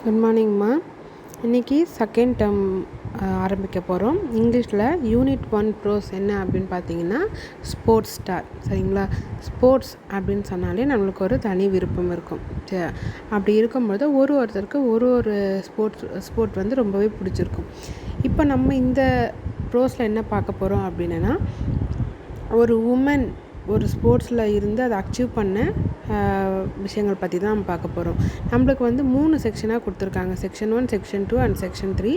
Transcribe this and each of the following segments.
Good மார்னிங்மா. இன்றைக்கி second term ஆரம்பிக்க போகிறோம். இங்கிலீஷில் யூனிட் 1 ப்ரோஸ் என்ன அப்படின்னு பார்த்தீங்கன்னா ஸ்போர்ட்ஸ் ஸ்டார். சரிங்களா? ஸ்போர்ட்ஸ் அப்படின்னு சொன்னாலே நம்மளுக்கு ஒரு தனி விருப்பம் இருக்கும். அப்படி இருக்கும்பொழுது ஒருத்தருக்கு ஒரு ஸ்போர்ட் வந்து ரொம்பவே பிடிச்சிருக்கும். இப்போ நம்ம இந்த ப்ரோஸில் என்ன பார்க்க போகிறோம் அப்படின்னா, ஒரு உமன் ஒரு ஸ்போர்ட்ஸில் இருந்து அதை அச்சீவ் பண்ண விஷயங்கள் பற்றி தான் நம்ம பார்க்க போகிறோம். நம்மளுக்கு வந்து 3 செக்ஷனாக கொடுத்துருக்காங்க. Section 1, section 2 and section 3.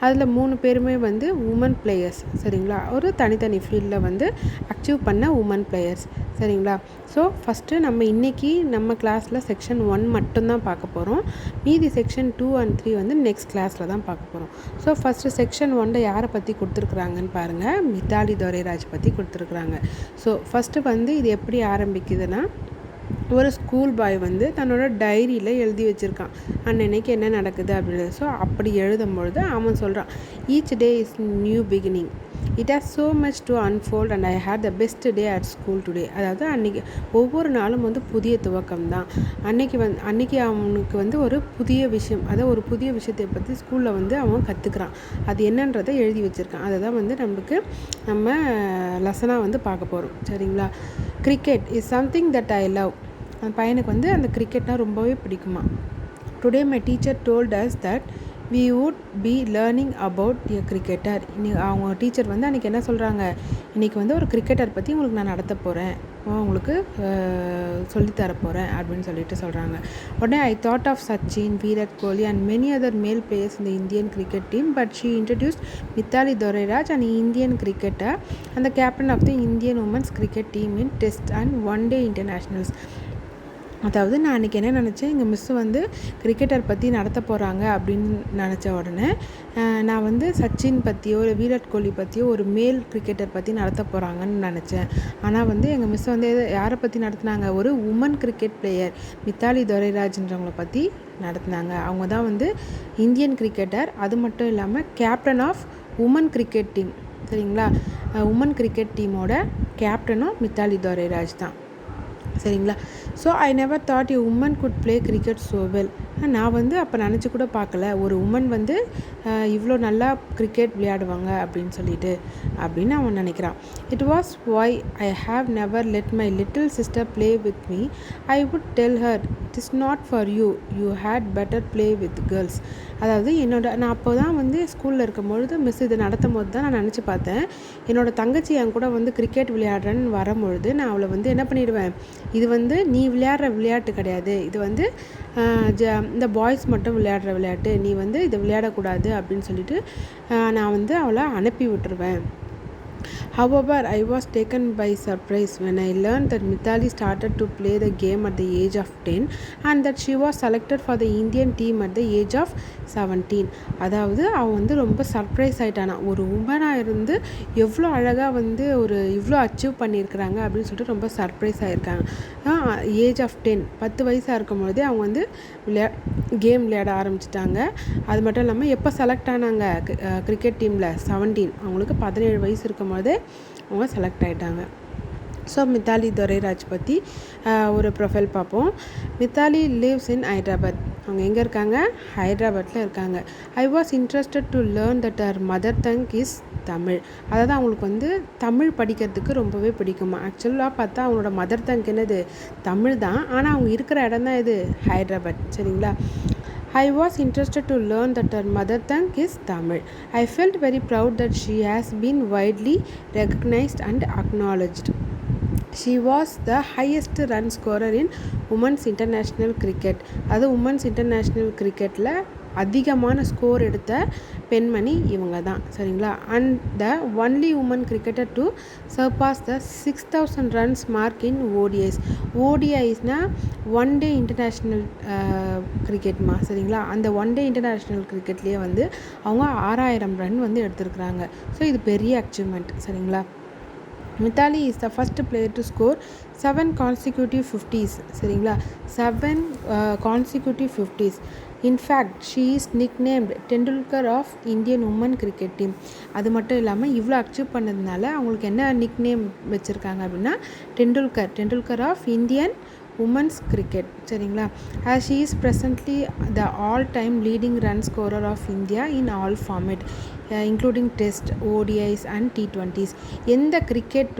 அதில் 3 பேருமே வந்து உமன் பிளேயர்ஸ். சரிங்களா? ஒரு தனித்தனி ஃபீல்டில் வந்து அச்சீவ் பண்ண உமன் பிளேயர்ஸ். சரிங்களா? ஸோ ஃபஸ்ட்டு நம்ம இன்றைக்கி நம்ம கிளாஸில் செக்ஷன் 1 மட்டும்தான் பார்க்க போகிறோம். மீதி செக்ஷன் 2 அண்ட் 3 வந்து நெக்ஸ்ட் கிளாஸில் தான் பார்க்க போகிறோம். ஸோ ஃபஸ்ட்டு செக்ஷன் 1 யாரை பற்றி கொடுத்துருக்குறாங்கன்னு பாருங்கள். மித்தாலி துரைராஜ் பற்றி கொடுத்துருக்குறாங்க. ஸோ ஃபஸ்ட்டு வந்து இது எப்படி ஆரம்பிக்குதுன்னா, ஒரு ஸ்கூல் பாய் வந்து தன்னோட டைரியில் எழுதி வச்சுருக்கான் அன்னைக்கு என்ன நடக்குது அப்படின்னு. ஸோ அப்படி எழுதும்பொழுது அவன் சொல்கிறான், each day is new beginning, it has so much to unfold and I had the best day at school today. அதாவது அன்றைக்கி ஒவ்வொரு நாளும் வந்து புதிய துவக்கம் தான். அன்றைக்கி அவனுக்கு வந்து ஒரு புதிய விஷயம், அதாவது ஒரு புதிய விஷயத்தை பற்றி ஸ்கூலில் வந்து அவன் கற்றுக்குறான். அது என்னன்றதை எழுதி வச்சுருக்கான். அதை தான் வந்து நம்ம லெசனாக வந்து பார்க்க போகிறோம். சரிங்களா? Cricket is something that I love. அந்த பையனுக்கு வந்து அந்த கிரிக்கெட்னால் ரொம்பவே பிடிக்குமா. Today my teacher told as that we would be learning about a cricketer. அவங்க டீச்சர் வந்து அன்றைக்கி என்ன சொல்கிறாங்க, இன்றைக்கி வந்து ஒரு கிரிக்கெட்டர் பற்றி உங்களுக்கு நான் நடத்த போகிறேன், உங்களுக்கு சொல்லித்தர போகிறேன் அப்படின்னு சொல்லிட்டு சொல்கிறாங்க. உடனே I thought of Sachin, Virat Kohli and many other male players இந்த Indian cricket team, but she introduced Mithali Durairaj and Indian cricketer and the captain of the Indian women's cricket team in test and one day internationals. அதாவது நான் அன்றைக்கி என்ன நினச்சேன், எங்கள் miss வந்து cricketer பற்றி நடத்த போகிறாங்க அப்படின்னு நினச்ச உடனே நான் வந்து சச்சின் பற்றியோ இல்லை விராட் கோலி பற்றியோ ஒரு மேல் கிரிக்கெட்டர் பற்றி நடத்த போகிறாங்கன்னு நினச்சேன். ஆனால் வந்து எங்கள் மிஸ் வந்து யாரை பற்றி நடத்துனாங்க, ஒரு உமன் கிரிக்கெட் பிளேயர் மித்தாலி துரைராஜ்ன்றவங்களை பற்றி நடத்துனாங்க. அவங்க தான் வந்து இந்தியன் கிரிக்கெட்டர், அது மட்டும் இல்லாமல் captain of woman cricket team. சரிங்களா? உமன் கிரிக்கெட் டீமோட கேப்டனும் மித்தாலி துரைராஜ் தான். சரிங்களா? So I never thought a woman could play cricket so well. நான் வந்து அப்போ நினச்சி கூட பார்க்கல ஒரு உமன் வந்து இவ்வளோ நல்லா கிரிக்கெட் விளையாடுவாங்க அப்படின்னு அவன் நினைக்கிறான். It was why I have never let my little sister play with me. I would tell her it is not for you, you had better play with girls. அதாவது நான் அப்போ தான் வந்து ஸ்கூலில் இருக்கும்பொழுது மிஸ் இதை நடத்தும் போது தான் நான் நினச்சி பார்த்தேன், என்னோடய தங்கச்சி என் கூட வந்து கிரிக்கெட் விளையாடுறேன்னு வரும்பொழுது நான் அவளை வந்து என்ன பண்ணிடுவேன், இது வந்து நீ விளையாடுற விளையாட்டு கிடையாது, இது வந்து இந்த பாய்ஸ் மட்டும் விளையாடுற விளையாட்டு, நீ வந்து இதை விளையாடக்கூடாது அப்படின்னு சொல்லிட்டு நான் வந்து அவளை அனுப்பி விட்டுருவேன். However, I was taken by surprise when I learned that Mithali started to play the game at the age of 10 and that she was selected for the Indian team at the age of 17. அதாவது அவன் வந்து ரொம்ப surprise ஆகிட்டானா, ஒரு உமனாக இருந்து எவ்வளோ அழகாக வந்து இவ்வளோ அச்சீவ் பண்ணியிருக்கிறாங்க அப்படின்னு சொல்லிட்டு ரொம்ப சர்ப்ரைஸ் ஆகியிருக்காங்க. ஏஜ் ஆஃப் 10 வயசாக இருக்கும்பொழுதே அவங்க வந்து கேம் விளையாட ஆரம்பிச்சிட்டாங்க. அது மட்டும் இல்லாமல் எப்போ செலக்ட் ஆனாங்க கிரிக்கெட் டீமில் 17, அவங்களுக்கு 17 வயசு இருக்கும்போதே அவங்க செலக்ட் ஆகிட்டாங்க. ஸோ மித்தாலி துரைராஜ் பற்றி ஒரு ப்ரொஃபைல் பார்ப்போம். Mithali lives in Hyderabad. அவங்க எங்கே இருக்காங்க, ஹைதராபாத்தில் இருக்காங்க. I was interested to learn that her mother tongue is Tamil. அதாவது அவங்களுக்கு வந்து தமிழ் படிக்கிறதுக்கு ரொம்பவே பிடிக்குமா. ஆக்சுவலாக பார்த்தா அவங்களோட மதர் டங் என்னது, தமிழ் தான். ஆனால் அவங்க இருக்கிற இடம் தான் இது ஹைதராபாத். சரிங்களா? I was interested to learn that her mother tongue is Tamil. I felt very proud that she has been widely recognized and acknowledged. She was the highest run scorer in women's international cricket. அது women's international கிரிக்கெட்டில் அதிகமான score எடுத்த பெண்மணி இவங்க தான். சரிங்களா? And the only woman cricketer to surpass the 6000 runs mark in ODIs. ஓடிஐஸ்னால் one day international கிரிக்கெட்மா. சரிங்களா? அந்த ஒன் டே இன்டர்நேஷ்னல் கிரிக்கெட்லேயே வந்து அவங்க 6000 ரன் வந்து எடுத்திருக்கிறாங்க. ஸோ இது பெரிய அச்சீவ்மெண்ட். சரிங்களா? Mithali is the first player to score 7 consecutive 50s. சரிங்களா? 7 consecutive 50s. In fact she is nicknamed Tendulkar of Indian woman cricket team. அது மட்டும் இல்லாமல் இவ்வளோ அச்சீவ் பண்ணதுனால அவங்களுக்கு என்ன நிக்நேம் வச்சுருக்காங்க அப்படின்னா Tendulkar of Indian women's cricket. சரிங்களா? as she is presently the all time leading run scorer of India in all format including test, ODIs and T20s. எந்த கிரிக்கெட்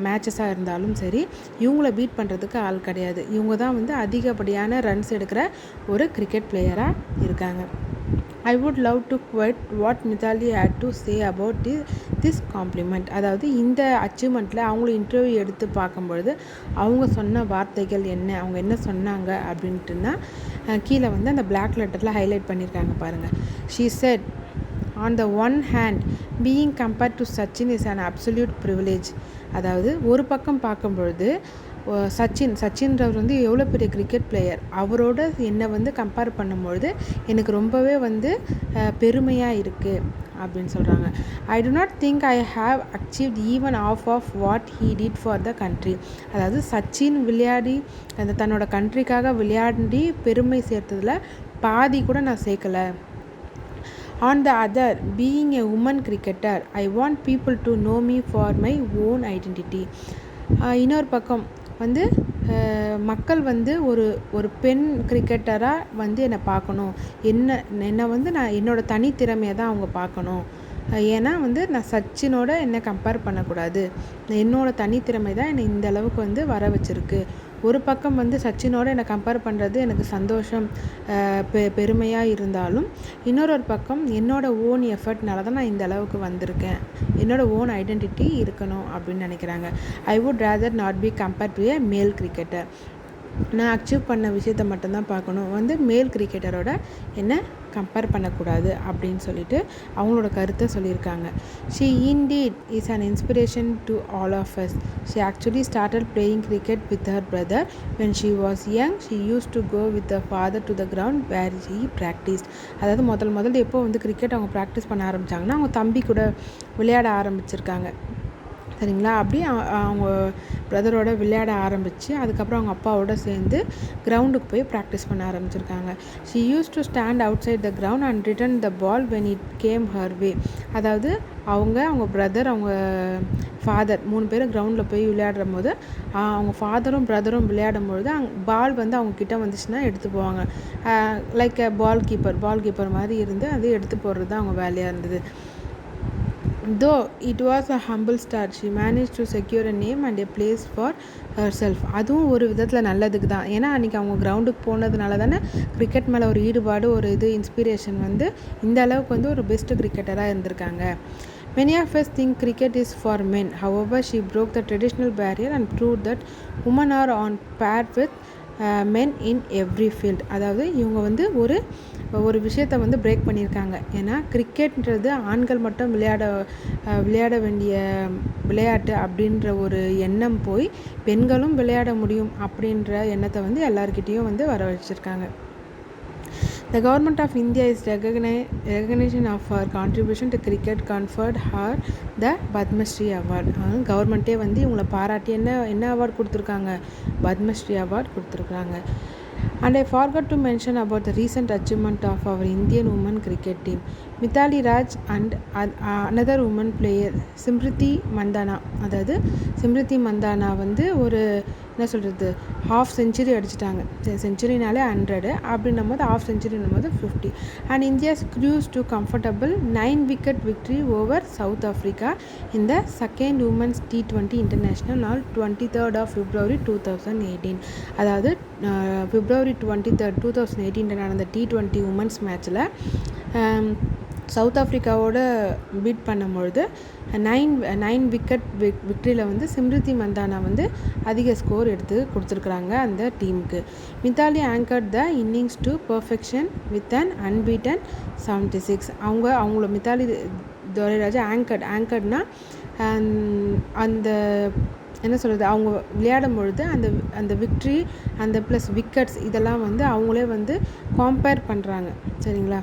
மேட்சஸாக இருந்தாலும் சரி, இவங்கள பீட் பண்ணுறதுக்கு ஆள் கிடையாது. இவங்க தான் வந்து அதிகப்படியான ரன்ஸ் எடுக்கிற ஒரு கிரிக்கெட் பிளேயராக இருக்காங்க. I would love to quote what Mithali had to say about this compliment. அதாவது இந்த அச்சீவ்மெண்ட்டில் அவங்களும் இன்டர்வியூ எடுத்து பார்க்கும்பொழுது அவங்க சொன்ன வார்த்தைகள் என்ன, அவங்க என்ன சொன்னாங்க அப்படின்ட்டுனா கீழே வந்து அந்த பிளாக் லெட்டரில் ஹைலைட் பண்ணியிருக்காங்க பாருங்கள். She said, on the one hand, being compared to Sachin is an absolute privilege. அதாவது ஒரு பக்கம் பார்க்கும்பொழுது சச்சின்றவர் வந்து எவ்வளோ பெரிய கிரிக்கெட் பிளேயர், அவரோட என்னை வந்து கம்பேர் பண்ணும்பொழுது எனக்கு ரொம்பவே வந்து பெருமையாக இருக்குது அப்படின்னு சொல்கிறாங்க. I do not think I have achieved even half what he did for the country. அதாவது சச்சின் விளையாடி அந்த தன்னோட கண்ட்ரிக்காக விளையாடி பெருமை சேர்த்ததில் பாதி கூட நான் சேர்க்கலை. On the other, being a woman cricketer, I want people to know me for my own identity. இன்னொரு பக்கம் வந்து மக்கள் வந்து ஒரு பெண் கிரிக்கெட்டராக வந்து என்னை பார்க்கணும், என்னை வந்து நான் என்னோடய தனித்திறமையை தான் அவங்க பார்க்கணும். ஏன்னா வந்து நான் சச்சினோட என்னை கம்பேர் பண்ணக்கூடாது, என்னோடய தனித்திறமை தான் என்னை இந்த அளவுக்கு வந்து வர வச்சுருக்கு. ஒரு பக்கம் வந்து சச்சினோட என்னை கம்பேர் பண்ணுறது எனக்கு சந்தோஷம், பெருமையாக இருந்தாலும் இன்னொரு பக்கம் என்னோடய ஓன் எஃபர்ட்னால தான் நான் இந்த அளவுக்கு வந்திருக்கேன், என்னோடய ஓன் ஐடென்டிட்டி இருக்கணும் அப்படின்னு நினைக்கிறாங்க. I would rather not be compared to a மேல் கிரிக்கெட்டர். நான் அச்சீவ் பண்ண விஷயத்தை மட்டும்தான் பார்க்கணும், வந்து மேல் கிரிக்கெட்டரோட என்ன கம்பேர் பண்ணக்கூடாது அப்படின்னு சொல்லிட்டு அவங்களோட கருத்தை சொல்லியிருக்காங்க. She indeed is an inspiration to all of us. She actually started playing cricket with her brother when she was young. She used to go with her father to the ground where he practiced. அதாவது முதல்ல எப்போ வந்து cricket அவங்க practice பண்ண ஆரம்பித்தாங்கன்னா அவங்க தம்பி கூட விளையாட ஆரம்பிச்சிருக்காங்க. சரிங்களா? அப்படி அவங்க பிரதரோட விளையாட ஆரம்பித்து அதுக்கப்புறம் அவங்க அப்பாவோட சேர்ந்து கிரவுண்டுக்கு போய் ப்ராக்டிஸ் பண்ண ஆரம்பிச்சிருக்காங்க. She use to stand outside the ground and return the ball when it came her way. அதாவது அவங்க பிரதர், அவங்க ஃபாதர் 3 பேரும் கிரவுண்டில் போய் விளையாடும் போது அவங்க ஃபாதரும் பிரதரும் விளையாடும் பொழுது பால் வந்து அவங்கக்கிட்ட வந்துச்சுன்னா எடுத்து போவாங்க. லைக் பால் கீப்பர் மாதிரி இருந்து அது எடுத்து போடுறது தான் அவங்க வேலையாக இருந்தது. Though it was a humble start, she managed to secure a name and a place for herself. அதுவும் ஒரு விதத்தில் நல்லதுக்கு தான். ஏன்னா அன்றைக்கி அவங்க கிரவுண்டுக்கு போனதுனால தானே கிரிக்கெட் மேலே ஒரு ஈடுபாடு, ஒரு இன்ஸ்பிரேஷன் வந்து இந்த அளவுக்கு வந்து ஒரு பெஸ்ட்டு கிரிக்கெட்டராக இருந்திருக்காங்க. Many of us think cricket is for men. However, she broke the traditional barrier and proved that women are on par with men in every field. அதாவது இவங்க வந்து ஒரு விஷயத்தை வந்து பிரேக் பண்ணியிருக்காங்க. ஏன்னா கிரிக்கெட்ன்றது ஆண்கள் மட்டும் விளையாட வேண்டிய விளையாட்டு அப்படின்ற ஒரு எண்ணம் போய் பெண்களும் விளையாட முடியும் அப்படின்ற எண்ணத்தை வந்து எல்லாருக்கிட்டேயும் வந்து வர வச்சுருக்காங்க. The government of India is recognition of her contribution to cricket conferred her the Padmashri award. கவர்மெண்ட்டே வந்து இவங்களை பாராட்டி என்ன அவார்டு கொடுத்துருக்காங்க, பத்மஸ்ரீ அவார்டு கொடுத்துருக்காங்க. And I forgot to mention about the recent achievement of our Indian women cricket team. Mithali Raj and another woman player Simriti Mandana. அதாவது சிம்ரித்தி மந்தானா வந்து என்ன சொல்கிறது, ½ செஞ்சுரி அடிச்சிட்டாங்க. செஞ்சுரினாலே 100 அப்படின்னும் போது ½ செஞ்சுரின்னும் போது 50. And India's cruise to comfortable 9 wicket victory over south Africa in the second women's T20 international on 23rd of February 2018. அதாவது February 23rd 2018 நடந்த T20 உமன்ஸ் மேட்ச்சில் சவுத் ஆஃப்ரிக்காவோட பீட் பண்ணும்பொழுது 9 விக்கெட் விக்ட்ரியில் வந்து சிம்ரித்தி மந்தானா வந்து அதிக ஸ்கோர் எடுத்து கொடுத்துருக்குறாங்க அந்த டீமுக்கு. Mithali angered the innings to perfection with an unbeaten 76. அவங்கள மித்தாலி துரைராஜா ஆங்கர்ட்னா அந்த என்ன சொல்கிறது, அவங்க விளையாடும் பொழுது அந்த விக்ட்ரி அந்த ப்ளஸ் விக்கெட்ஸ் இதெல்லாம் வந்து அவங்களே வந்து கம்பேர் பண்ணுறாங்க. சரிங்களா?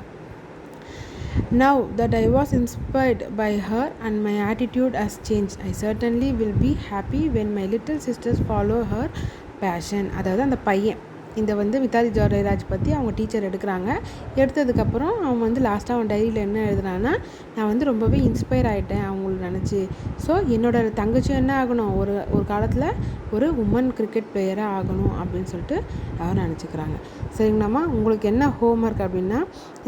Now that I was inspired by her and my attitude has changed, I certainly will be happy when my little sisters follow her passion. அதாவது அந்த பையன் இந்த வந்து மித்தாலி ஜெயராஜ் பற்றி அவங்க டீச்சர் எடுக்கிறாங்க. எடுத்ததுக்கப்புறம் அவன் வந்து லாஸ்ட்டாக அவன் டைரியில் என்ன எழுதுனான்னா, நான் வந்து ரொம்பவே இன்ஸ்பயர் ஆகிட்டேன் அவங்கள நினச்சி. ஸோ என்னோடய தங்கச்சியும் என்ன ஆகணும், ஒரு ஒரு காலத்தில் ஒரு உமன் கிரிக்கெட் பிளேயராக ஆகணும் அப்படின்னு சொல்லிட்டு அவர் நினச்சிக்கிறாங்க. சரிங்களாம்மா, உங்களுக்கு என்ன ஹோம்ஒர்க் அப்படின்னா,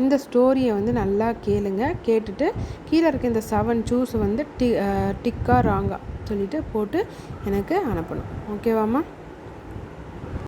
இந்த ஸ்டோரியை வந்து நல்லா கேளுங்க. கேட்டுட்டு கீழே இருக்க இந்த 7 சூஸ் வந்து டிக்கா ராங்கா சொல்லிவிட்டு போட்டு எனக்கு அனுப்பணும். ஓகேவாம்மா?